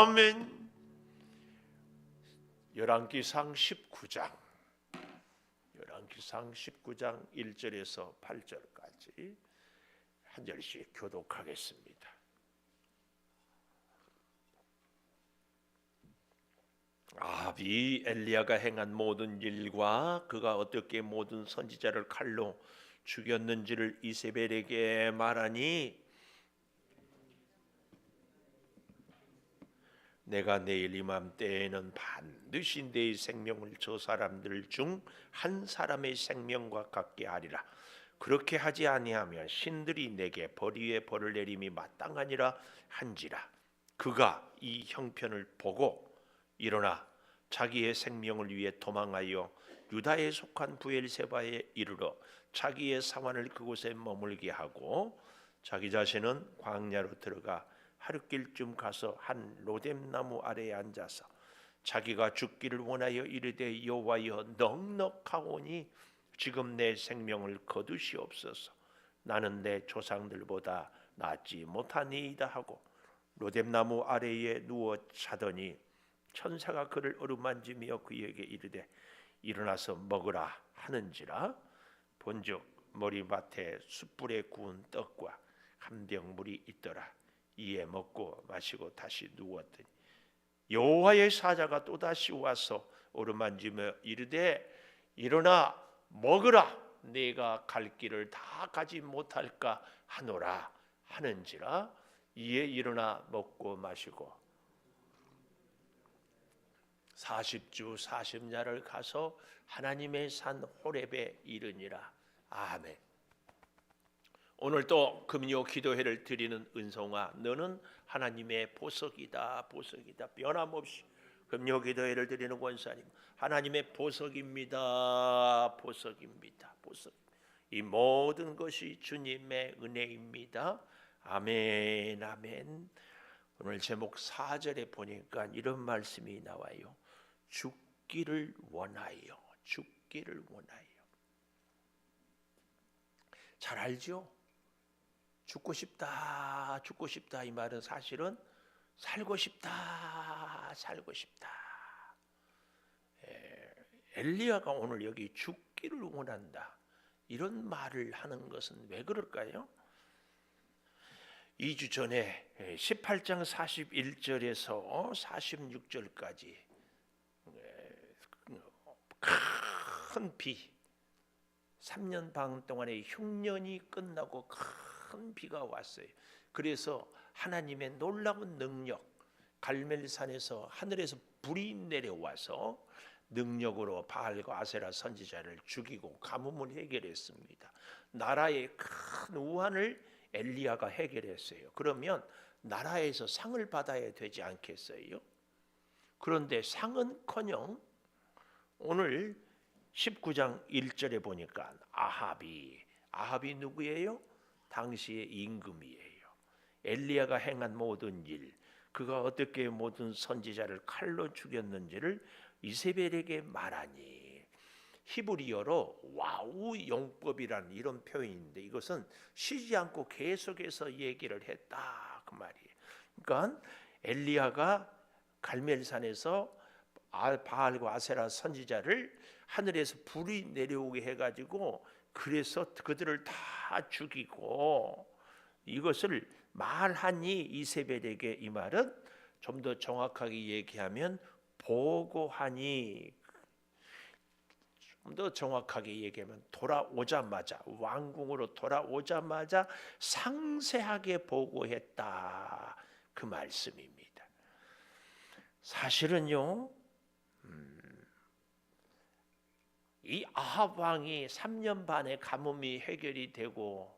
아멘. 열왕기상 19장 1절에서 8절까지 한 절씩 교독하겠습니다. 아합이 엘리야가 행한 모든 일과 그가 어떻게 모든 선지자를 칼로 죽였는지를 이세벨에게 말하니, 내가 내일 이맘때에는 반드시 내 생명을 저 사람들 중 한 사람의 생명과 같게 하리라. 그렇게 하지 아니하면 신들이 내게 벌 위에 벌을 내림이 마땅하니라 한지라. 그가 이 형편을 보고 일어나 자기의 생명을 위해 도망하여 유다에 속한 부엘세바에 이르러 자기의 사환을 그곳에 머물게 하고, 자기 자신은 광야로 들어가 하룻길쯤 가서 한 로뎀나무 아래에 앉아서 자기가 죽기를 원하여 이르되, 여호와여 넉넉하오니 지금 내 생명을 거두시옵소서. 나는 내 조상들보다 낫지 못하니이다 하고 로뎀나무 아래에 누워 자더니 천사가 그를 어루만지며 그에게 이르되, 일어나서 먹으라 하는지라. 본즉 머리맡에 숯불에 구운 떡과 한 병 물이 있더라. 이에 먹고 마시고 다시 누웠더니 여호와의 사자가 또다시 와서 어루만지며 이르되, 일어나 먹으라. 네가 갈 길을 다 가지 못할까 하노라 하는지라. 이에 일어나 먹고 마시고 40주 40야를 가서 하나님의 산 호렙에 이르니라. 아멘. 오늘 또 금요 기도회를 드리는 은송아, 너는 하나님의 보석이다. 보석이다. 변함없이 금요 기도회를 드리는 권사님, 하나님의 보석입니다. 보석입니다. 보석. 이 모든 것이 주님의 은혜입니다. 아멘. 아멘. 오늘 제목 4절에 보니까 이런 말씀이 나와요. 죽기를 원하여. 죽기를 원하여. 잘 알죠? 죽고 싶다, 죽고 싶다. 이 말은 사실은 살고 싶다, 살고 싶다. 엘리야가 오늘 여기 죽기를 원한다, 이런 말을 하는 것은 왜 그럴까요? 2주 전에 18장 41절에서 46절까지 큰 비, 3년 반 동안의 흉년이 끝나고 큰 비가 왔어요. 그래서 하나님의 놀라운 능력, 갈멜산에서 하늘에서 불이 내려와서 능력으로 바알과 아세라 선지자를 죽이고 가뭄을 해결했습니다. 나라의 큰 우환을 엘리야가 해결했어요. 그러면 나라에서 상을 받아야 되지 않겠어요? 그런데 상은커녕 오늘 19장 1절에 보니까 아합이 누구예요? 당시의 임금이에요. 엘리야가 행한 모든 일, 그가 어떻게 모든 선지자를 칼로 죽였는지를 이세벨에게 말하니, 히브리어로 와우 용법이라는 이런 표현인데, 이것은 쉬지 않고 계속해서 얘기를 했다, 그 말이에요. 그러니까 엘리야가 갈멜산에서 바알과 아세라 선지자를 하늘에서 불이 내려오게 해가지고, 그래서 그들을 다 죽이고, 이것을 말하니 이세벨에게, 이 말은 좀 더 정확하게 얘기하면 보고하니, 좀 더 정확하게 얘기하면 돌아오자마자, 왕궁으로 돌아오자마자 상세하게 보고했다, 그 말씀입니다. 사실은요, 이 아합 왕이 3년 반의 가뭄이 해결이 되고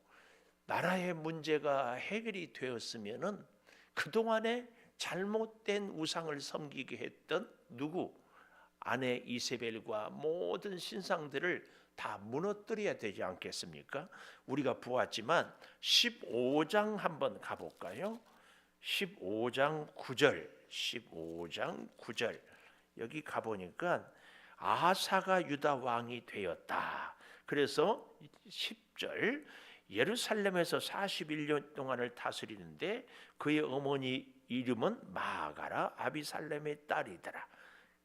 나라의 문제가 해결이 되었으면은 그동안에 잘못된 우상을 섬기게 했던 누구? 아내 이세벨과 모든 신상들을 다 무너뜨려야 되지 않겠습니까? 우리가 보았지만 15장 한번 가볼까요? 15장 9절 여기 가보니까 아하사가 유다 왕이 되었다. 그래서 10절, 예루살렘에서 41년 동안을 다스리는데 그의 어머니 이름은 마아가라 아비살렘의 딸이더라.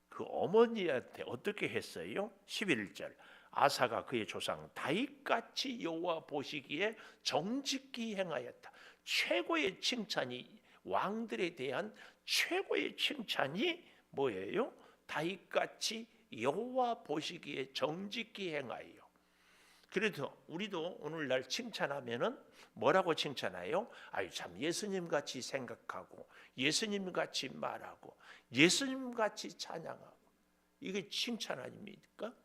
그 어머니한테 어떻게 했어요? 11절 아사가 그의 조상 다윗같이 여호와 보시기에 정직히 행하였다. 최고의 칭찬이, 왕들에 대한 최고의 칭찬이 뭐예요? 다윗같이 여호와 보시기에 정직히 행하여. 그래도 우리도 오늘날 칭찬하면은 뭐라고 칭찬해요? 아유 참 예수님 같이 생각하고 예수님 같이 말하고 예수님 같이 찬양하고. 이게 칭찬 아닙니까?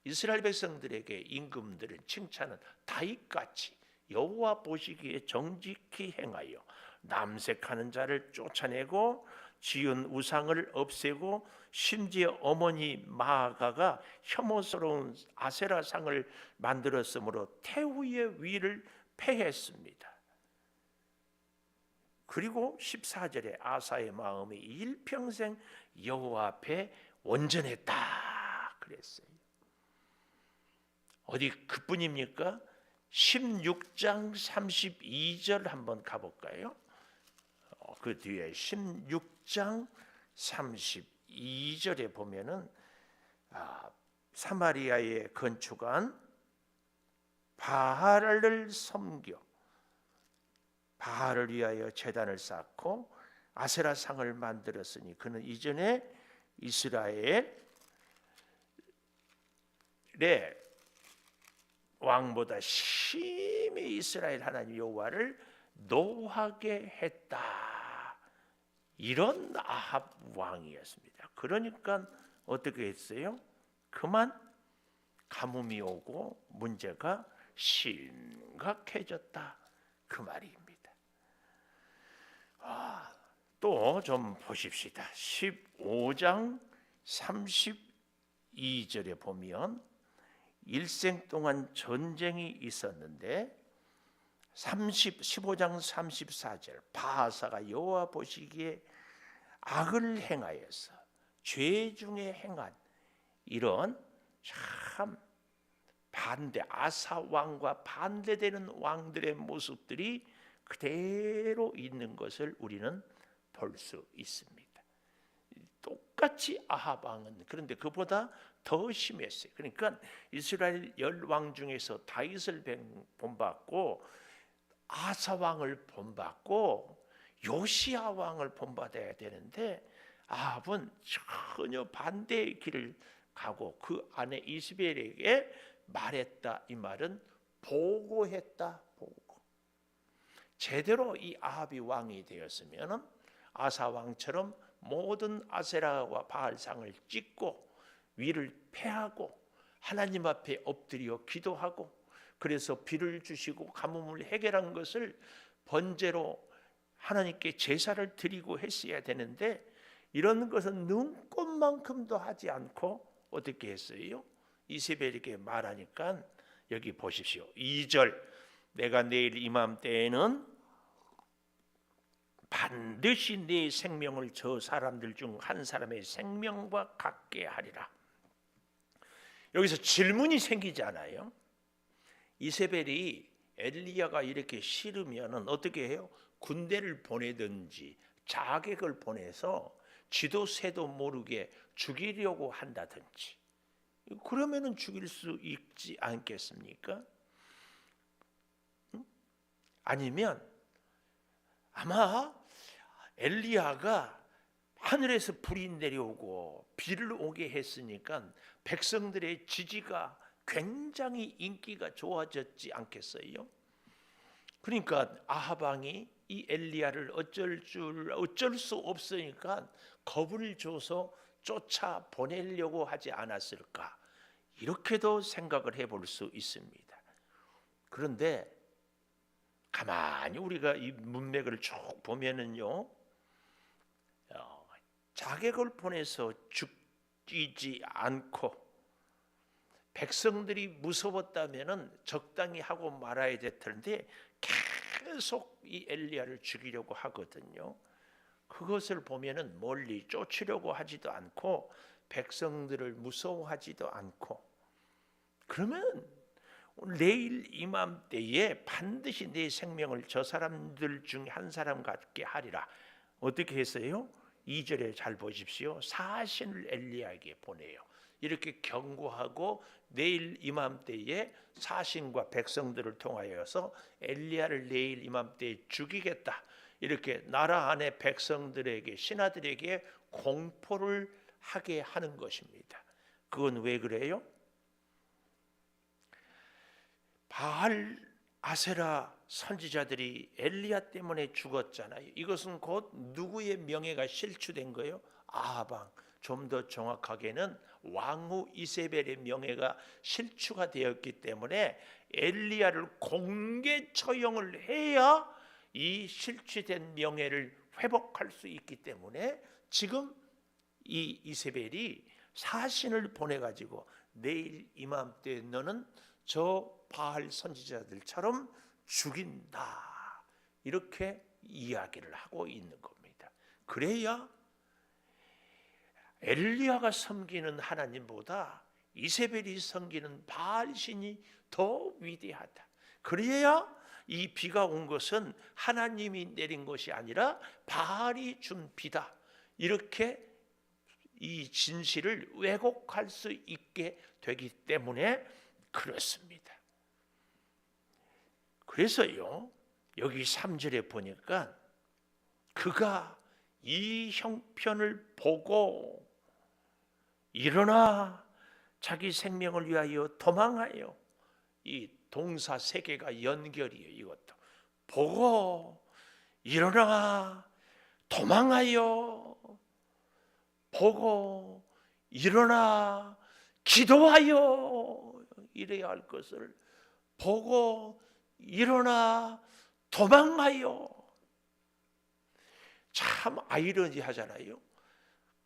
이스라엘 백성들에게 임금들은 칭찬은 다윗같이 여호와 보시기에 정직히 행하여 남색하는 자를 쫓아내고 지은 우상을 없애고 심지어 어머니 마아가가 혐오스러운 아세라상을 만들었으므로 태후의 위를 폐했습니다. 그리고 14절에 아사의 마음이 일평생 여호와 앞에 온전했다 그랬어요. 어디 그뿐입니까? 16장 32절 한번 가볼까요? 그 뒤에 16장 32절에 보면은 사마리아에 건축한 바알을 섬겨 바알을 위하여 제단을 쌓고 아세라상을 만들었으니 그는 이전에 이스라엘의 왕보다 심히 이스라엘 하나님 여호와를 노하게 했다. 이런 아합 왕이었습니다. 그러니까 어떻게 했어요? 그만 가뭄이 오고 문제가 심각해졌다 그 말입니다. 또 좀 보십시다. 15장 32절에 보면 일생 동안 전쟁이 있었는데 15장 34절 바하사가 여호와 보시기에 악을 행하여서 죄 중에 행한 이런 참 반대 아사 왕과 반대되는 왕들의 모습들이 그대로 있는 것을 우리는 볼 수 있습니다. 똑같이 아합 왕은 그런데 그보다 더 심했어요. 그러니까 이스라엘 10왕 중에서 다윗을 본받고 아사 왕을 본받고 요시야 왕을 본받아야 되는데 아합은 전혀 반대의 길을 가고 그 아내 이스벨에게 말했다. 이 말은 보고했다. 보고. 제대로 이 아합이 왕이 되었으면 아사 왕처럼 모든 아세라와 바알상을 찍고 위를 폐하고 하나님 앞에 엎드려 기도하고 그래서 비를 주시고 가뭄을 해결한 것을 번제로 하나님께 제사를 드리고 했어야 되는데 이런 것은 눈꽃만큼도 하지 않고 어떻게 했어요? 이세벨에게 말하니까 여기 보십시오. 2절 내가 내일 이맘때에는 반드시 네 생명을 저 사람들 중 한 사람의 생명과 같게 하리라. 여기서 질문이 생기잖아요. 이세벨이 엘리야가 이렇게 싫으면 어떻게 해요? 군대를 보내든지 자객을 보내서 지도 새도 모르게 죽이려고 한다든지. 그러면은 죽일 수 있지 않겠습니까? 아니면 아마 엘리야가 하늘에서 불이 내려오고 비를 오게 했으니까 백성들의 지지가 굉장히 인기가 좋아졌지 않겠어요? 그러니까 아합 왕이 이 엘리야를 어쩔 수 없으니까 겁을 줘서 쫓아 보내려고 하지 않았을까? 이렇게도 생각을 해볼 수 있습니다. 그런데 가만히 우리가 이 문맥을 쭉 보면은요, 자객을 보내서 죽이지 않고 백성들이 무서웠다면은 적당히 하고 말아야 될 텐데 계속 이 엘리야를 죽이려고 하거든요. 그것을 보면은 멀리 쫓으려고 하지도 않고 백성들을 무서워하지도 않고 그러면 내일 이맘때에 반드시 내 생명을 저 사람들 중 한 사람 같게 하리라. 어떻게 했어요? 2절에 잘 보십시오. 사신을 엘리야에게 보내요. 이렇게 경고하고 내일 이맘때에 사신과 백성들을 통하여서 엘리야를 내일 이맘때에 죽이겠다. 이렇게 나라 안의 백성들에게, 신하들에게 공포를 하게 하는 것입니다. 그건 왜 그래요? 바알, 아세라 선지자들이 엘리야 때문에 죽었잖아요. 이것은 곧 누구의 명예가 실추된 거예요? 아합, 좀 더 정확하게는 왕후 이세벨의 명예가 실추가 되었기 때문에 엘리야를 공개 처형을 해야 이 실추된 명예를 회복할 수 있기 때문에 지금 이 이세벨이 사신을 보내가지고 내일 이맘때 너는 저 바알 선지자들처럼 죽인다, 이렇게 이야기를 하고 있는 겁니다. 그래야 엘리야가 섬기는 하나님보다 이세벨이 섬기는 바알 신이 더 위대하다. 그래야 이 비가 온 것은 하나님이 내린 것이 아니라 바알이 준 비다, 이렇게 이 진실을 왜곡할 수 있게 되기 때문에 그렇습니다. 그래서요, 여기 3절에 보니까 그가 이 형편을 보고 일어나 자기 생명을 위하여 도망하여, 이 동사 세 개가 연결이에요. 이것도 보고 일어나 도망하여, 보고 일어나 기도하여, 이래야 할 것을 보고 일어나 도망하여. 참 아이러니하잖아요.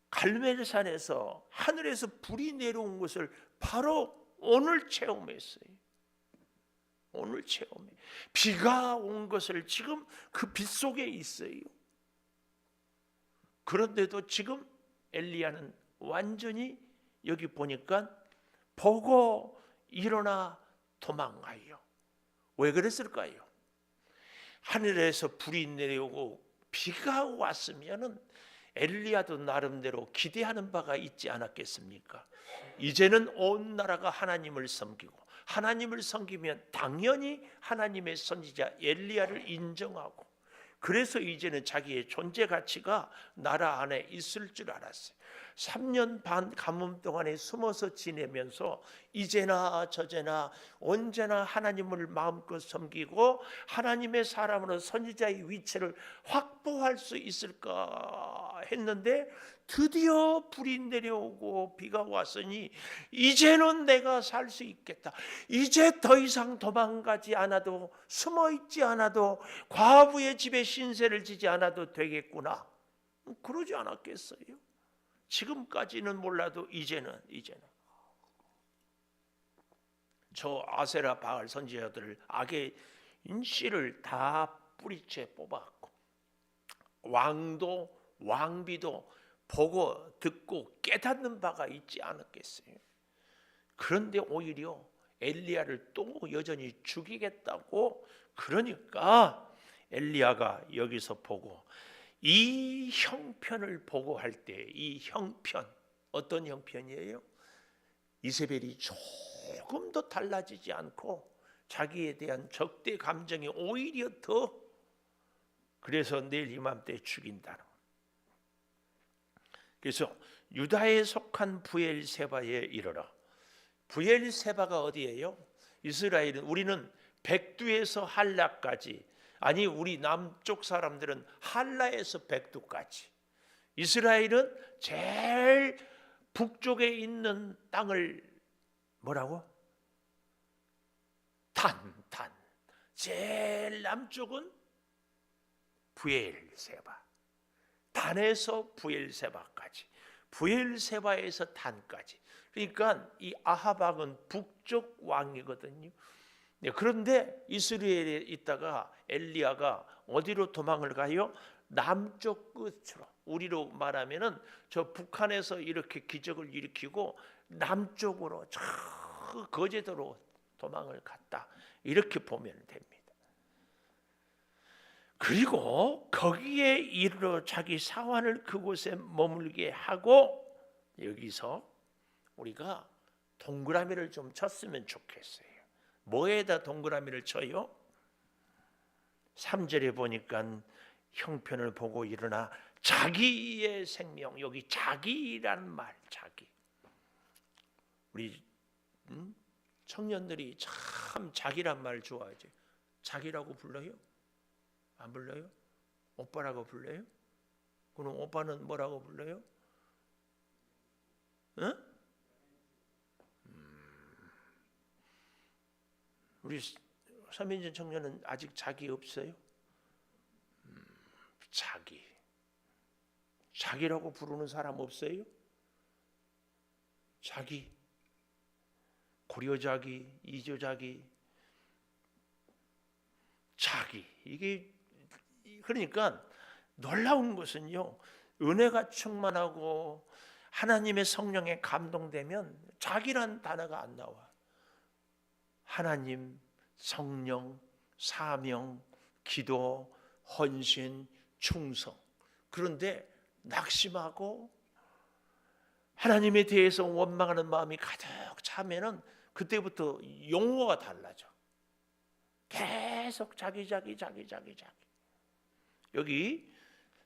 갈멜산에서 하늘에서 불이 내려온 것을 바로 오늘 체험했어요. 오늘 체험해. 비가 온 것을 지금 그 빛 속에 있어요. 그런데도 지금 엘리야는 완전히 여기 보니까 보고 일어나 도망가요. 왜 그랬을까요? 하늘에서 불이 내려오고 비가 왔으면은 엘리야도 나름대로 기대하는 바가 있지 않았겠습니까? 이제는 온 나라가 하나님을 섬기고, 하나님을 섬기면 당연히 하나님의 선지자 엘리야를 인정하고, 그래서 이제는 자기의 존재 가치가 나라 안에 있을 줄 알았어요. 3년 반 가뭄 동안에 숨어서 지내면서 이제나 저제나 언제나 하나님을 마음껏 섬기고 하나님의 사람으로 선지자의 위치를 확보할 수 있을까 했는데, 드디어 불이 내려오고 비가 왔으니 이제는 내가 살 수 있겠다. 이제 더 이상 도망가지 않아도, 숨어 있지 않아도, 과부의 집에 신세를 지지 않아도 되겠구나. 그러지 않았겠어요? 지금까지는 몰라도 이제는 저 아세라 바알 선지자들을 악의 씨를 다 뿌리채 뽑았고, 왕비도 보고 듣고 깨닫는 바가 있지 않았겠어요? 그런데 오히려 엘리야를 또 여전히 죽이겠다고, 그러니까 엘리야가 여기서 보고 이 형편을 보고 할 때, 이 형편 어떤 형편이에요? 이세벨이 조금도 달라지지 않고 자기에 대한 적대 감정이 오히려 더, 그래서 내일 이맘때 죽인다는. 그래서 유다에 속한 부엘세바에 이르러. 부엘세바가 어디예요? 이스라엘은, 우리는 백두에서 할라까지, 아니 우리 남쪽 사람들은 할라에서 백두까지, 이스라엘은 제일 북쪽에 있는 땅을 뭐라고? 단. 제일 남쪽은 부엘세바. 단에서 부엘세바까지, 부엘세바에서 단까지. 그러니까 이 아하박은 북쪽 왕이거든요. 그런데 이스라엘에 있다가 엘리야가 어디로 도망을 가요? 남쪽 끝으로. 우리로 말하면은 저 북한에서 이렇게 기적을 일으키고 남쪽으로 저 거제도로 도망을 갔다, 이렇게 보면 됩니다. 그리고 거기에 이르러 자기 사환을 그곳에 머물게 하고, 여기서 우리가 동그라미를 좀 쳤으면 좋겠어요. 뭐에다 동그라미를 쳐요? 3절에 보니까 형편을 보고 일어나 자기의 생명, 여기 자기라는 말, 자기. 우리 청년들이 참 자기란 말 좋아하지. 자기라고 불러요? 안 불러요? 오빠라고 불러요? 그럼 오빠는 뭐라고 불러요? 응? 우리 서민진 청년은 아직 자기 없어요? 자기라고 부르는 사람 없어요? 자기, 고려자기, 이조자기, 자기. 이게 그러니까 놀라운 것은요, 은혜가 충만하고 하나님의 성령에 감동되면 자기란 단어가 안 나와. 하나님, 성령, 사명, 기도, 헌신, 충성. 그런데 낙심하고 하나님에 대해서 원망하는 마음이 가득 차면은 그때부터 용어가 달라져. 계속 자기. 여기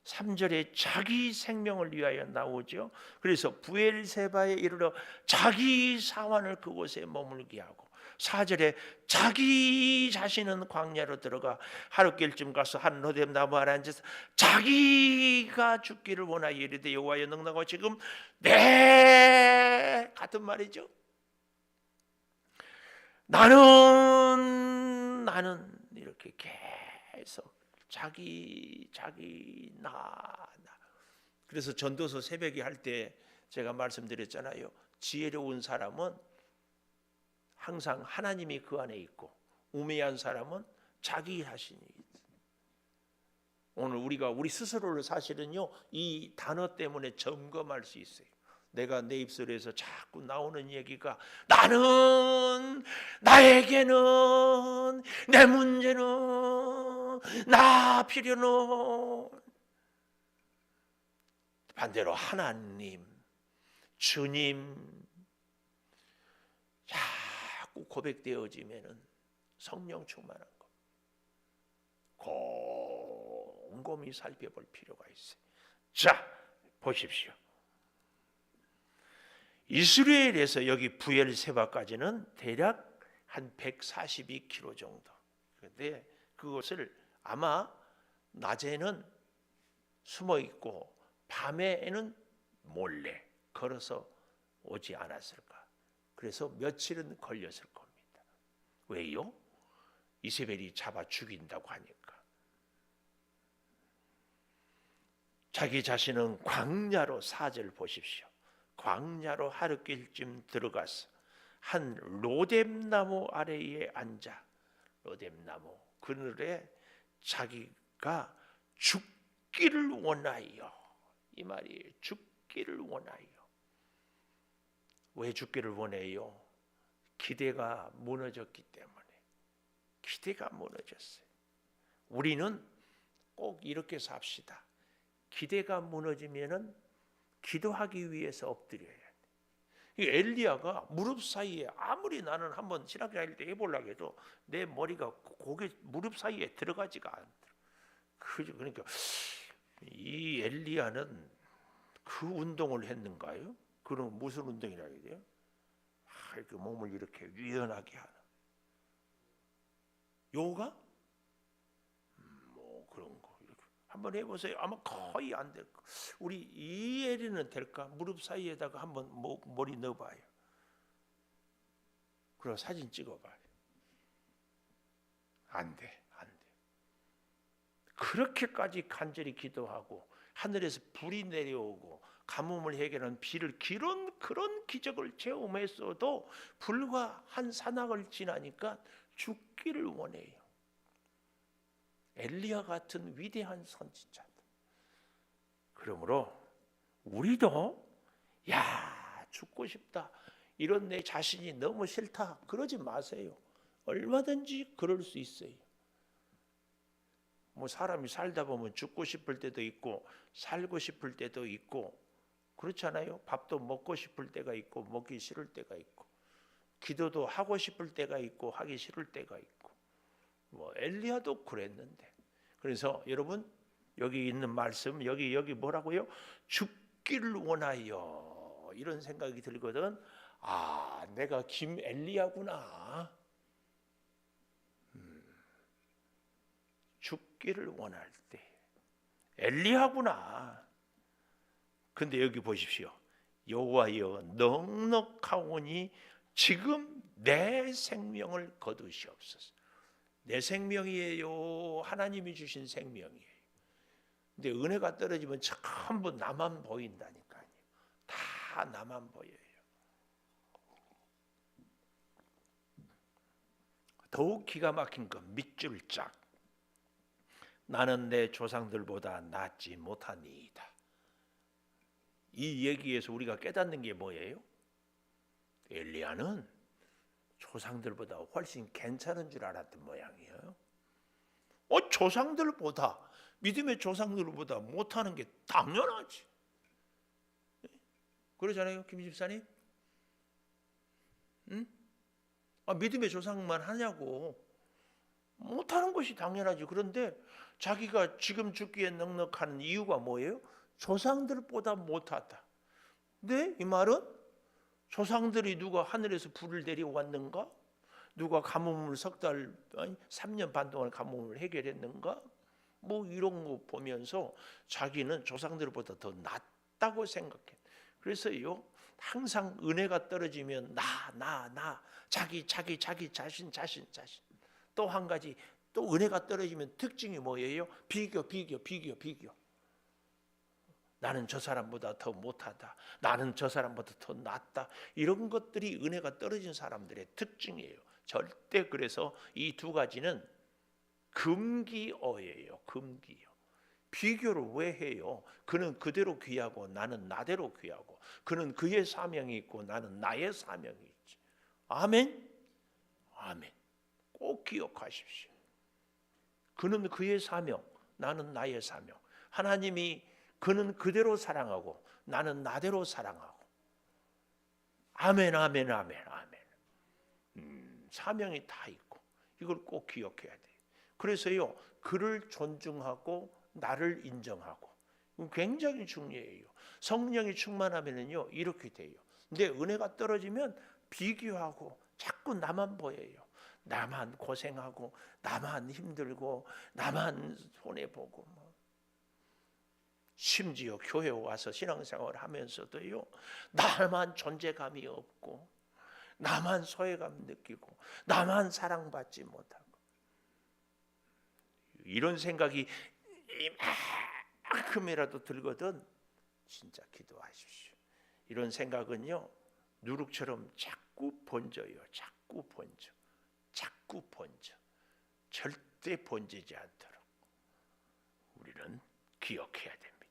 3절에 자기 생명을 위하여 나오죠. 그래서 부엘세바에 이르러 자기 사환을 그곳에 머물게 하고, 4절에 자기 자신은 광야로 들어가 하룻길쯤 가서 한 로뎀 나무 아래 앉아서 자기가 죽기를 원하여 이르되 여호와여 능력하고 지금 내 같은 말이죠. 나는 이렇게 계속 자기 나. 그래서 전도서 새벽에 할 때 제가 말씀드렸잖아요. 지혜로운 사람은 항상 하나님이 그 안에 있고, 우매한 사람은 자기 자신이 있어요. 오늘 우리가 우리 스스로를 사실은요, 이 단어 때문에 점검할 수 있어요. 내가 내 입술에서 자꾸 나오는 얘기가 나에게는 내 문제는 나 필요는, 반대로 하나님, 주님 자꾸 고백되어지면은 성령 충만한 거 곰곰이 살펴볼 필요가 있어요. 자, 보십시오. 이스라엘에서 여기 부엘세바까지는 대략 한 142km 정도. 그런데 그것을 아마 낮에는 숨어 있고 밤에는 몰래 걸어서 오지 않았을까. 그래서 며칠은 걸렸을 겁니다. 왜요? 이세벨이 잡아 죽인다고 하니까. 자기 자신은 광야로, 4절 보십시오. 광야로 하룻길쯤 들어가서 한 로뎀나무 아래에 앉아, 로뎀나무 그늘에 자기가 죽기를 원하여, 이 말이에요. 죽기를 원하여. 왜 죽기를 원해요? 기대가 무너졌기 때문에. 기대가 무너졌어요. 우리는 꼭 이렇게 삽시다. 기대가 무너지면은 기도하기 위해서 엎드려야 돼. 이 엘리야가 무릎 사이에, 아무리 나는 한번 신학생활 때 해보려고 해도 내 머리가 고개 무릎 사이에 들어가지가 않더라. 그러니까 이 엘리야는 그 운동을 했는가요? 그럼 무슨 운동이라 해야 돼요? 이렇게 몸을 이렇게 유연하게 하는 요가? 뭐 그런 거 이렇게 한번 해보세요. 아마 거의 안 될 거. 우리 이혜리는 될까? 무릎 사이에다가 한번 머리 넣어봐요. 그리고 사진 찍어봐요. 안 돼. 그렇게까지 간절히 기도하고 하늘에서 불이 내려오고 가뭄을 해결하는 비를 그런 기적을 체험했어도 불과 한 사낙을 지나니까 죽기를 원해요. 엘리야 같은 위대한 선지자들. 그러므로 우리도 죽고 싶다, 이런 내 자신이 너무 싫다, 그러지 마세요. 얼마든지 그럴 수 있어요. 뭐 사람이 살다 보면 죽고 싶을 때도 있고 살고 싶을 때도 있고 그렇잖아요. 밥도 먹고 싶을 때가 있고 먹기 싫을 때가 있고 기도도 하고 싶을 때가 있고 하기 싫을 때가 있고 뭐 엘리야도 그랬는데 그래서 여러분 여기 있는 말씀 여기 뭐라고요? 죽기를 원하여 이런 생각이 들거든. 아 내가 김 엘리야구나. 죽기를 원할 때 엘리야구나. 근데 여기 보십시오. 여호와여 넉넉하오니 지금 내 생명을 거두시옵소서. 내 생명이에요. 하나님이 주신 생명이에요. 근데 은혜가 떨어지면 전부 나만 보인다니까요. 다 나만 보여요. 더욱 기가 막힌 건 밑줄 짝. 나는 내 조상들보다 낫지 못하니이다. 이 얘기에서 우리가 깨닫는 게 뭐예요? 엘리야는 조상들보다 훨씬 괜찮은 줄 알았던 모양이에요. 조상들보다 믿음의 조상들보다 못하는 게 당연하지. 그러잖아요, 김 집사님. 응? 믿음의 조상만 하냐고. 못하는 것이 당연하지. 그런데 자기가 지금 죽기에 넉넉한 이유가 뭐예요? 조상들보다 못하다. 근데 이 말은 조상들이 누가 하늘에서 불을 내려왔는가? 누가 가뭄을 석 달, 3년 반 동안 가뭄을 해결했는가? 뭐 이런 거 보면서 자기는 조상들보다 더 낫다고 생각해. 그래서요 항상 은혜가 떨어지면 나 자기 자신. 또 한 가지 또 은혜가 떨어지면 특징이 뭐예요? 비교. 나는 저 사람보다 더 못하다. 나는 저 사람보다 더 낫다. 이런 것들이 은혜가 떨어진 사람들의 특징이에요. 절대 그래서 이 두 가지는 금기어예요. 금기어. 비교를 왜 해요? 그는 그대로 귀하고 나는 나대로 귀하고 그는 그의 사명이 있고 나는 나의 사명이 있지. 아멘? 아멘. 꼭 기억하십시오. 그는 그의 사명, 나는 나의 사명. 하나님이 그는 그대로 사랑하고 나는 나대로 사랑하고. 아멘. 사명이 다 있고 이걸 꼭 기억해야 돼요. 그래서요 그를 존중하고 나를 인정하고 굉장히 중요해요. 성령이 충만하면요 이렇게 돼요. 근데 은혜가 떨어지면 비교하고 자꾸 나만 보여요. 나만 고생하고 나만 힘들고 나만 손해보고 심지어 교회 와서 신앙생활을 하면서도요 나만 존재감이 없고 나만 소외감 느끼고 나만 사랑받지 못하고 이런 생각이 이만큼이라도 들거든 진짜 기도하십시오. 이런 생각은요 누룩처럼 자꾸 번져요. 자꾸 번져. 절대 번지지 않도록 우리는 기억해야 됩니다.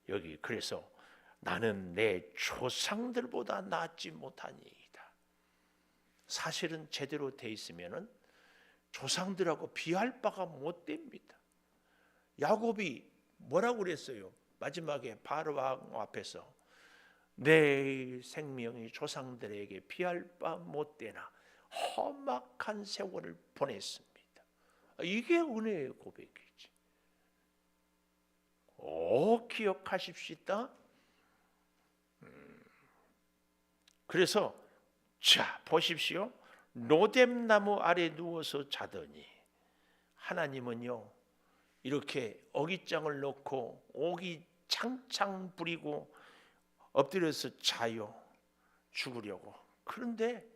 여기 그래서 나는 내 조상들보다 낫지 못하니이다. 사실은 제대로 돼 있으면은 조상들하고 비할 바가 못 됩니다. 야곱이 뭐라고 그랬어요? 마지막에 바로 앞에서 내 생명이 조상들에게 비할 바 못 되나 험악한 세월을 보냈습니다. 이게 은혜의 고백이지. 기억하십시다. 그래서 자 보십시오. 로뎀나무 아래 누워서 자더니 하나님은요 이렇게 어깃장을 놓고 옥이 창창 부리고 엎드려서 자요. 죽으려고. 그런데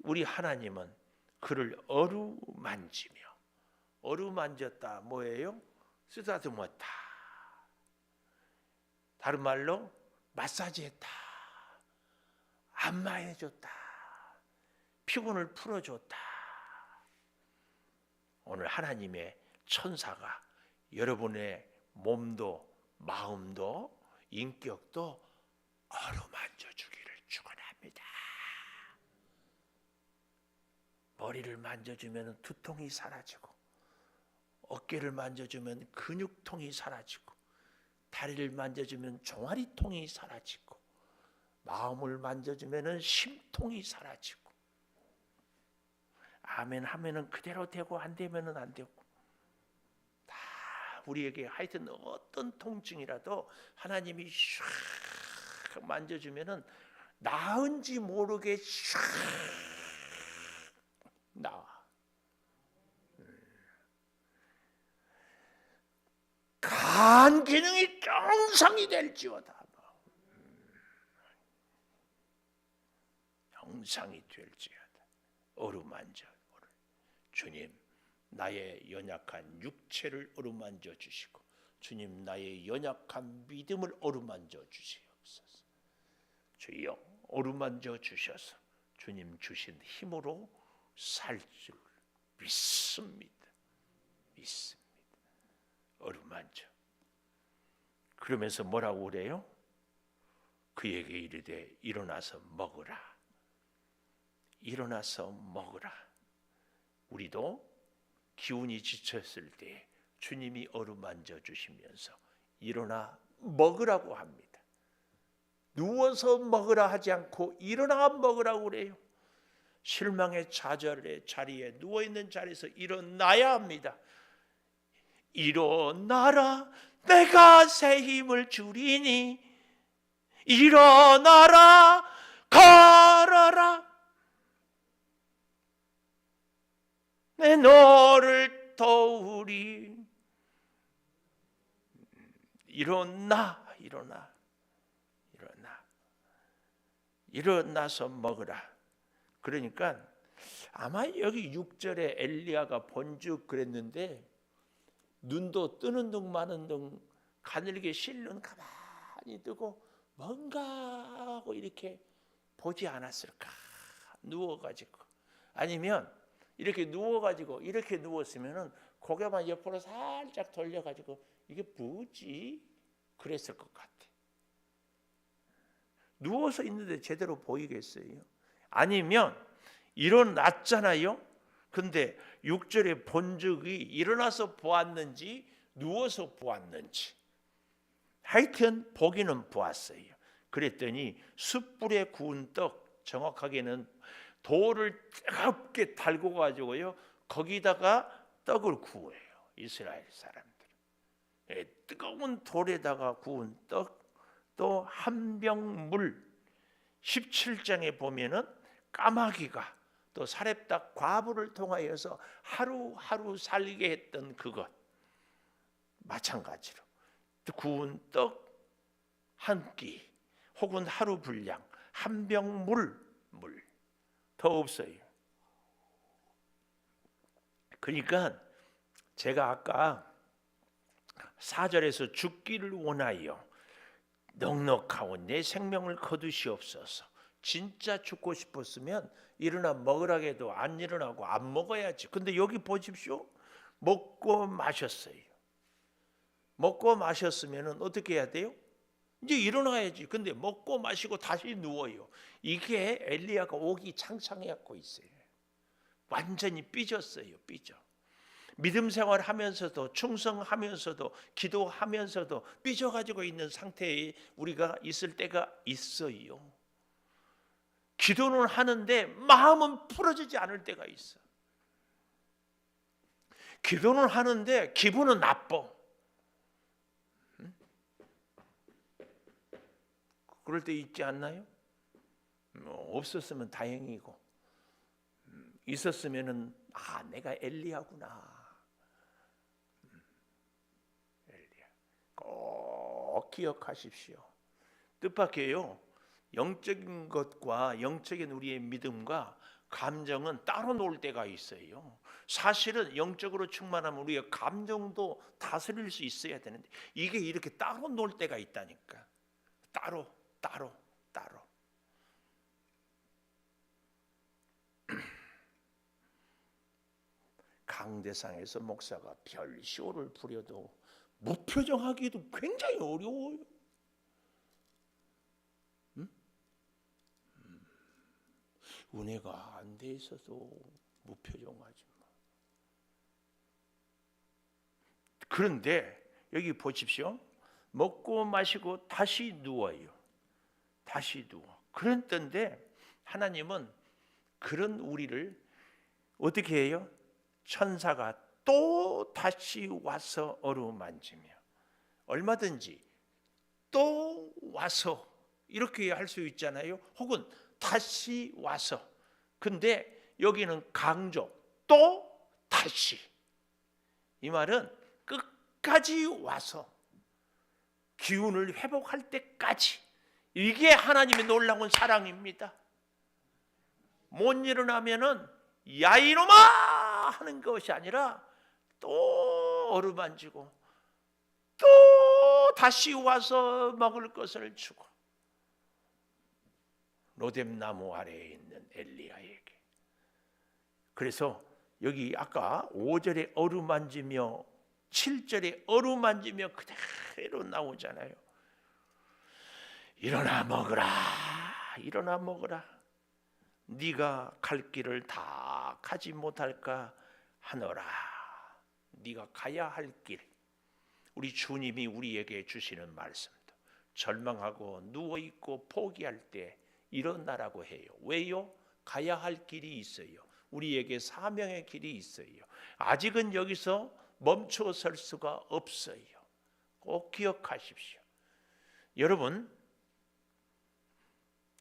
우리 하나님은 그를 어루만지며 어루만졌다 뭐예요? 쓰다듬었다. 다른 말로 마사지했다. 안마해줬다. 피곤을 풀어줬다. 오늘 하나님의 천사가 여러분의 몸도 마음도 인격도 어루만져주기를 축원합니다. 머리를 만져주면 두통이 사라지고 어깨를 만져주면 근육통이 사라지고, 다리를 만져주면 종아리통이 사라지고, 마음을 만져주면 심통이 사라지고. 아멘 하면은 그대로 되고, 안 되면은 안 되고. 다 우리에게 하여튼 어떤 통증이라도 하나님이 샥 만져주면은 나은지 모르게 샥 나와. 간 기능이 정상이 될지어다. 정상이 될지어다. 어루만져. 주님, 나의 연약한 육체를 어루만져 주시고, 주님, 나의 연약한 믿음을 어루만져 주시옵소서. 주여, 어루만져 주셔서 주님 주신 힘으로 살 줄 믿습니다. 믿습니다. 어루만져. 그러면서 뭐라고 그래요? 그에게 이르되 일어나서 먹으라. 일어나서 먹으라. 우리도 기운이 지쳤을 때 주님이 어루만져 주시면서 일어나 먹으라고 합니다. 누워서 먹으라 하지 않고 일어나 먹으라고 그래요. 실망의 좌절의 자리에 누워있는 자리에서 일어나야 합니다. 일어나라, 내가 새 힘을 주리니. 일어나라, 걸어라, 내 너를 도우리. 일어나, 일어나, 일어나. 일어나서 먹으라. 그러니까 아마 여기 6절에 엘리야가 본즉 그랬는데, 눈도 뜨는 둥 마는 둥 가늘게 실눈 가만히 뜨고 뭔가 하고 이렇게 보지 않았을까? 누워가지고. 아니면 이렇게 누워가지고 이렇게 누웠으면은 고개만 옆으로 살짝 돌려가지고 이게 뭐지? 그랬을 것 같아. 누워서 있는데 제대로 보이겠어요? 아니면 일어났잖아요. 근데 6절에 본적이 일어나서 보았는지 누워서 보았는지, 하여튼 보기는 보았어요. 그랬더니 숯불에 구운 떡, 정확하게는 돌을 뜨겁게 달고 가지고요, 거기다가 떡을 구워요. 이스라엘 사람들. 뜨거운 돌에다가 구운 떡, 또 한 병 물. 17장에 보면은 까마귀가 또 사렙다 과부를 통하여서 하루하루 살게 했던 그것, 마찬가지로 구운 떡 한 끼, 혹은 하루 분량 한 병 물 더 없어요. 그러니까 제가 아까 4절에서 죽기를 원하여 넉넉하고 내 생명을 거두시옵소서. 진짜 죽고 싶었으면 일어나 먹으라고 해도 안 일어나고 안 먹어야지. 근데 여기 보십시오. 먹고 마셨어요. 먹고 마셨으면 어떻게 해야 돼요? 이제 일어나야지. 근데 먹고 마시고 다시 누워요. 이게 엘리야가 옥이 창창해갖고 있어요. 완전히 삐졌어요. 삐져. 믿음 생활하면서도 충성하면서도 기도하면서도 삐져가지고 있는 상태에 우리가 있을 때가 있어요. 기도는 하는데 마음은 풀어지지 않을 때가 있어. 기도는 하는데 기분은 나빠. 그럴 때 있지 않나요? 없었으면 다행이고, 있었으면은 내가 엘리야구나. 엘리야. 꼭 기억하십시오. 뜻밖에요. 영적인 것과 영적인 우리의 믿음과 감정은 따로 놀 때가 있어요. 사실은 영적으로 충만하면 우리의 감정도 다스릴 수 있어야 되는데 이게 이렇게 따로 놀 때가 있다니까. 따로. 강대상에서 목사가 별쇼를 부려도 무표정하기도 굉장히 어려워요. 은혜가 안 돼 있어도 무표정하지 마. 그런데 여기 보십시오. 먹고 마시고 다시 누워요. 다시 누워. 그런 때인데 하나님은 그런 우리를 어떻게 해요? 천사가 또 다시 와서 어루만지며, 얼마든지 또 와서 이렇게 할 수 있잖아요. 혹은 다시 와서. 근데 여기는 강조, 또 다시. 이 말은 끝까지 와서 기운을 회복할 때까지. 이게 하나님의 놀라운 사랑입니다. 못 일어나면은 야 이놈아 하는 것이 아니라 또 어루만지고 또 다시 와서 먹을 것을 주고. 로뎀나무 아래에 있는 엘리야에게. 그래서 여기 아까 5절에 어루만지며 7절에 어루만지며 그대로 나오잖아요. 일어나 먹으라. 일어나 먹으라. 네가 갈 길을 다 가지 못할까 하노라. 네가 가야 할 길. 우리 주님이 우리에게 주시는 말씀도 절망하고 누워있고 포기할 때 일어나라고 해요. 왜요? 가야 할 길이 있어요. 우리에게 사명의 길이 있어요. 아직은 여기서 멈춰 설 수가 없어요. 꼭 기억하십시오. 여러분,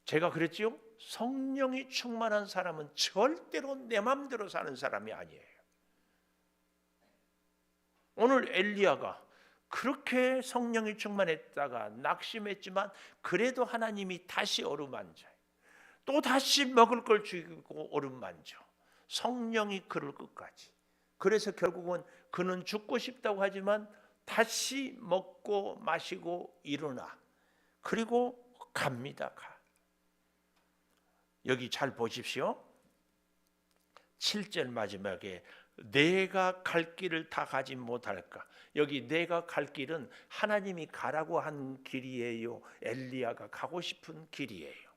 제가 그랬죠? 성령이 충만한 사람은 절대로 내 마음대로 사는 사람이 아니에요. 오늘 엘리야가 그렇게 성령이 충만했다가 낙심했지만 그래도 하나님이 다시 어루만져요. 또 다시 먹을 걸 주고 어루만져. 성령이 그를 끝까지. 그래서 결국은 그는 죽고 싶다고 하지만 다시 먹고 마시고 일어나. 그리고 갑니다. 가. 여기 잘 보십시오. 7절 마지막에 내가 갈 길을 다 가지 못할까. 여기 내가 갈 길은 하나님이 가라고 한 길이에요. 엘리야가 가고 싶은 길이에요.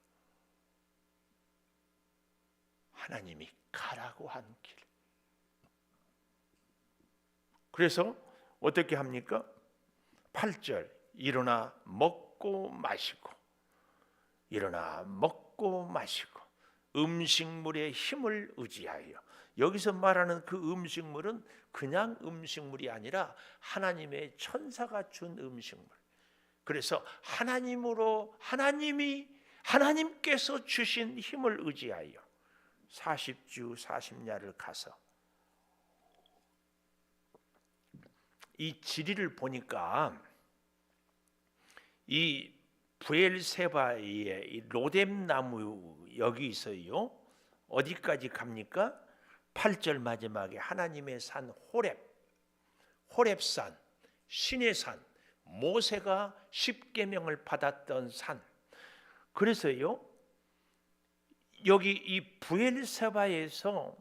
하나님이 가라고 한 길. 그래서 어떻게 합니까? 8절 일어나 먹고 마시고, 일어나 먹고 마시고 음식물의 힘을 의지하여. 여기서 말하는 그 음식물은 그냥 음식물이 아니라 하나님의 천사가 준 음식물. 그래서 하나님께서 주신 힘을 의지하여 40주 40야를 가서. 이 지리를 보니까 이 부엘세바의 이 로뎀나무 여기 있어요. 어디까지 갑니까? 8절 마지막에 하나님의 산 호렙산, 신의 산, 모세가 십계명을 받았던 산. 그래서요, 여기 이 부엘세바에서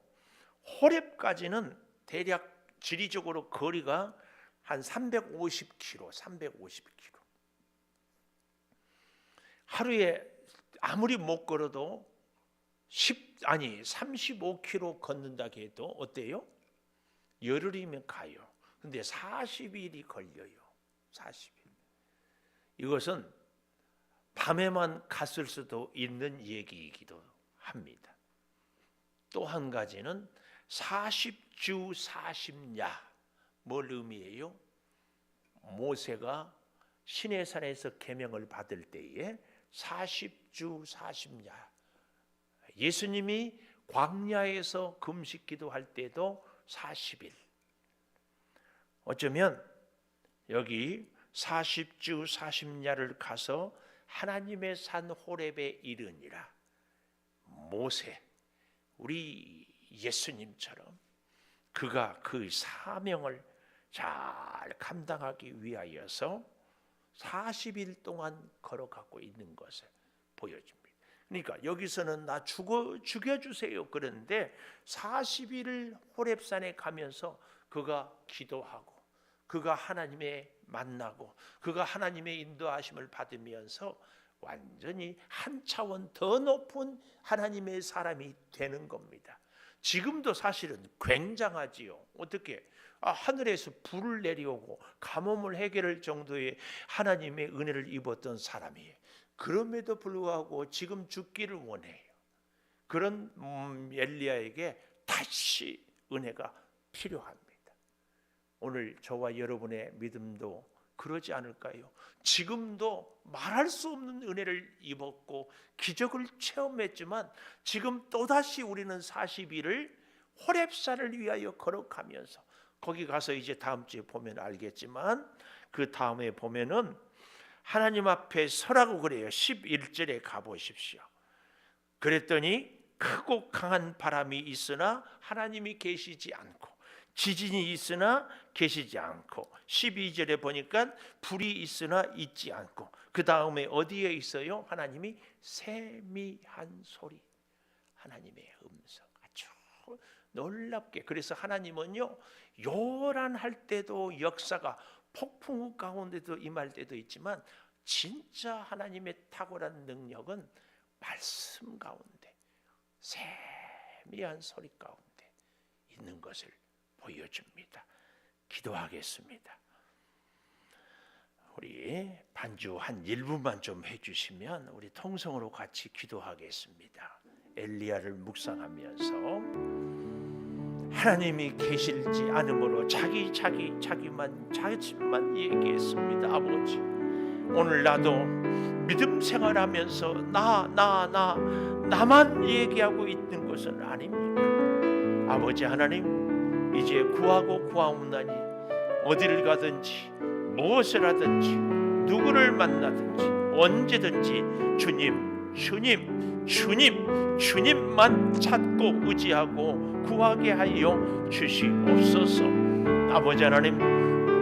호렙까지는 대략 지리적으로 거리가 한 350km, 350km. 하루에 아무리 못 걸어도 35km 걷는다 해도 어때요? 열흘이면 가요. 근데 40일이 걸려요. 40일. 이것은 밤에만 갔을 수도 있는 얘기이기도 합니다. 또 한 가지는 40주 40야. 뭘 의미해요? 모세가 시내산에서 계명을 받을 때에 40주 40야. 예수님이 광야에서 금식 기도할 때도 40일. 어쩌면 여기 40주 40야를 가서 하나님의 산 호렙에 이르니라. 모세, 우리 예수님처럼 그가 그 사명을 잘 감당하기 위하여서 40일 동안 걸어가고 있는 것을 보여줍니다. 그러니까 여기서는 나 죽여주세요 그러는데 40일을 호렙산에 가면서 그가 기도하고 그가 하나님의 만나고 그가 하나님의 인도하심을 받으면서 완전히 한 차원 더 높은 하나님의 사람이 되는 겁니다. 지금도 사실은 굉장하지요. 어떻게? 하늘에서 불을 내려오고 가뭄을 해결할 정도의 하나님의 은혜를 입었던 사람이에요. 그럼에도 불구하고 지금 죽기를 원해요. 그런 엘리야에게 다시 은혜가 필요합니다. 오늘 저와 여러분의 믿음도 그러지 않을까요? 지금도 말할 수 없는 은혜를 입었고 기적을 체험했지만 지금 또다시 우리는 40일을 호렙산을 위하여 걸어가면서, 거기 가서 이제 다음 주에 보면 알겠지만 그 다음에 보면은 하나님 앞에 서라고 그래요. 11절에 가보십시오. 그랬더니 크고 강한 바람이 있으나 하나님이 계시지 않고, 지진이 있으나 계시지 않고, 12절에 보니까 불이 있으나 있지 않고, 그 다음에 어디에 있어요? 하나님이 세미한 소리, 하나님의 음성. 아주 놀랍게. 그래서 하나님은요, 요란할 때도 역사가, 폭풍우 가운데도 임할 때도 있지만 진짜 하나님의 탁월한 능력은 말씀 가운데, 세미한 소리 가운데 있는 것을 보여줍니다. 기도하겠습니다. 우리 반주 한 1분만 좀 해주시면 우리 통성으로 같이 기도하겠습니다. 엘리야를 묵상하면서 하나님이 계실지 않으므로 자기만 얘기했습니다. 아버지, 오늘 나도 믿음 생활하면서 나만 얘기하고 있는 것은 아닙니다. 아버지 하나님, 이제 구하고 구하옵나니 어디를 가든지 무엇을 하든지 누구를 만나든지 언제든지 주님만 찾고 의지하고 구하게 하여 주시옵소서. 아버지 하나님,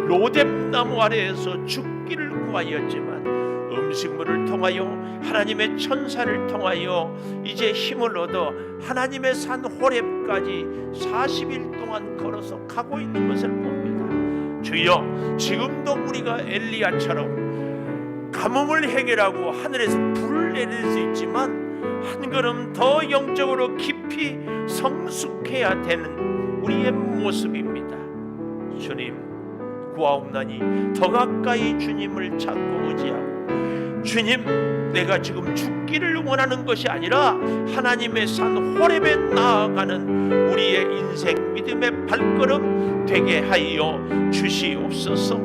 로뎀나무 아래에서 죽기를 구하였지만 음식물을 통하여 하나님의 천사를 통하여 이제 힘을 얻어 하나님의 산 호렙까지 40일 동안 걸어서 가고 있는 것을 봅니다. 주여, 지금도 우리가 엘리야처럼 가뭄을 해결하고 하늘에서 불을 내릴 수 있지만 한 걸음 더 영적으로 깊이 성숙해야 되는 우리의 모습입니다. 주님, 구하옵나니 더 가까이 주님을 찾고 의지하고, 주님, 내가 지금 죽기를 원하는 것이 아니라 하나님의 산 호렙에 나아가는 우리의 인생 믿음의 발걸음 되게 하여 주시옵소서.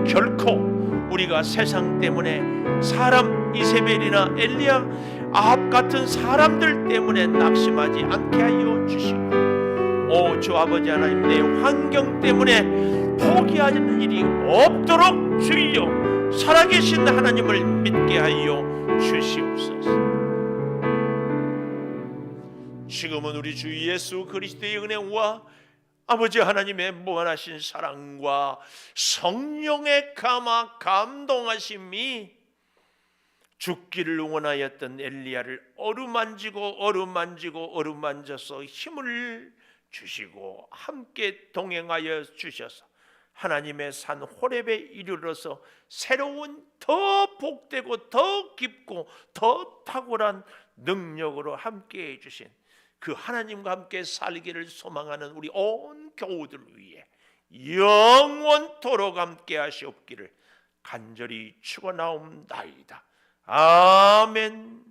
결코 우리가 세상 때문에, 사람 이세벨이나 엘리야, 아합 같은 사람들 때문에 낙심하지 않게 하여 주시고, 오 주 아버지 하나님, 내 환경 때문에 포기하는 일이 없도록 주여 살아계신 하나님을 믿게 하여 주시옵소서. 지금은 우리 주 예수 그리스도의 은혜와 아버지 하나님의 무한하신 사랑과 성령의 감동하심이 죽기를 원하였던 엘리야를 어루만져서 힘을 주시고 함께 동행하여 주셔서 하나님의 산 호렙에 이르러서 새로운, 더 복되고 더 깊고 더 탁월한 능력으로 함께해 주신 그 하나님과 함께 살기를 소망하는 우리 온 교우들을 위해 영원토록 함께 하시옵기를 간절히 축원하옵나이다. 아멘.